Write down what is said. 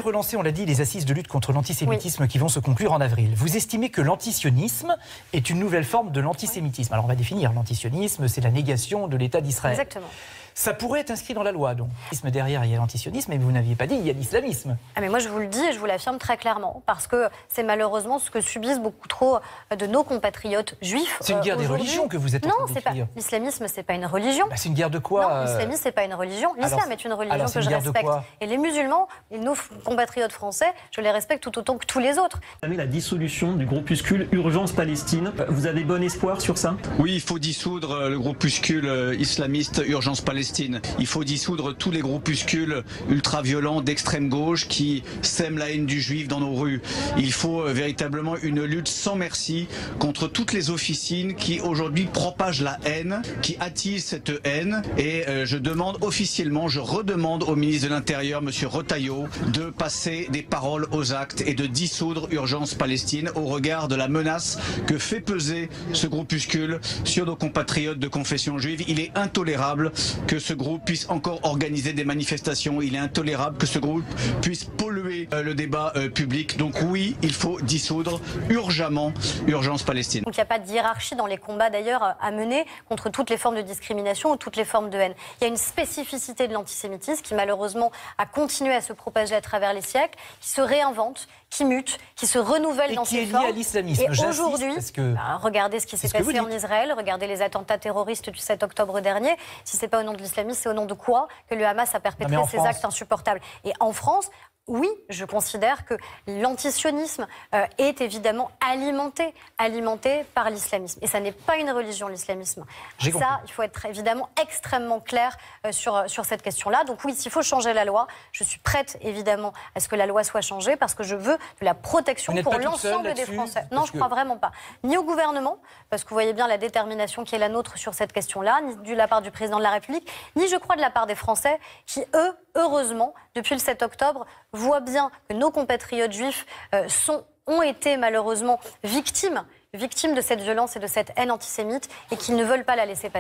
relancé, on l'a dit, les assises de lutte contre l'antisémitisme qui vont se conclure en avril. Vous estimez que l'antisionisme est une nouvelle forme de l'antisémitisme. Alors on va définir l'antisionisme, c'est la négation de l'État d'Israël. Exactement. Ça pourrait être inscrit dans la loi, donc. Derrière, il y a l'antisionisme, mais vous n'aviez pas dit, il y a l'islamisme. Ah mais moi, je vous le dis et je vous l'affirme très clairement, parce que c'est malheureusement ce que subissent beaucoup trop de nos compatriotes juifs. C'est une guerre des religions que vous êtes en train de décrire. Non, l'islamisme, c'est pas une religion. C'est une guerre de quoi? Non, l'islamisme, c'est pas une religion. L'islam est une religion que je respecte. Et les musulmans, et nos compatriotes français, je les respecte tout autant que tous les autres. Vous avez la dissolution du groupuscule Urgence Palestine. Vous avez bon espoir sur ça? Oui, il faut dissoudre le groupuscule islamiste Urgence Palestine. Il faut dissoudre tous les groupuscules ultra-violents d'extrême gauche qui sèment la haine du juif dans nos rues. Il faut véritablement une lutte sans merci contre toutes les officines qui aujourd'hui propagent la haine, qui attisent cette haine. Et je demande officiellement, je redemande au ministre de l'Intérieur, M. Retailleau, de passer des paroles aux actes et de dissoudre Urgence Palestine au regard de la menace que fait peser ce groupuscule sur nos compatriotes de confession juive. Il est intolérable que ce groupe puisse encore organiser des manifestations. Il est intolérable que ce groupe puisse polluer le débat public. Donc oui, il faut dissoudre urgemment Urgence Palestine. Donc il n'y a pas de hiérarchie dans les combats d'ailleurs à mener contre toutes les formes de discrimination ou toutes les formes de haine. Il y a une spécificité de l'antisémitisme qui malheureusement a continué à se propager à travers les siècles, qui se réinvente, qui mute, qui se renouvelle dans ses formes. Et qui est lié à l'islamisme. Et aujourd'hui, regardez ce qui s'est passé en Israël, regardez les attentats terroristes du 7 octobre dernier. Si ce n'est pas au nom de l'islamisme, c'est au nom de quoi que le Hamas a perpétré ces actes insupportables? Et en France, oui, je considère que l'antisionisme est évidemment alimenté par l'islamisme. Et ça n'est pas une religion, l'islamisme. Ça, il faut être évidemment extrêmement clair sur cette question-là. Donc oui, s'il faut changer la loi, je suis prête évidemment à ce que la loi soit changée parce que je veux de la protection pour l'ensemble des Français. Non, je ne crois vraiment pas. Ni au gouvernement, parce que vous voyez bien la détermination qui est la nôtre sur cette question-là, ni de la part du président de la République, ni je crois de la part des Français qui, eux, heureusement, depuis le 7 octobre, voient bien que nos compatriotes juifs ont été malheureusement victimes de cette violence et de cette haine antisémite et qu'ils ne veulent pas la laisser passer.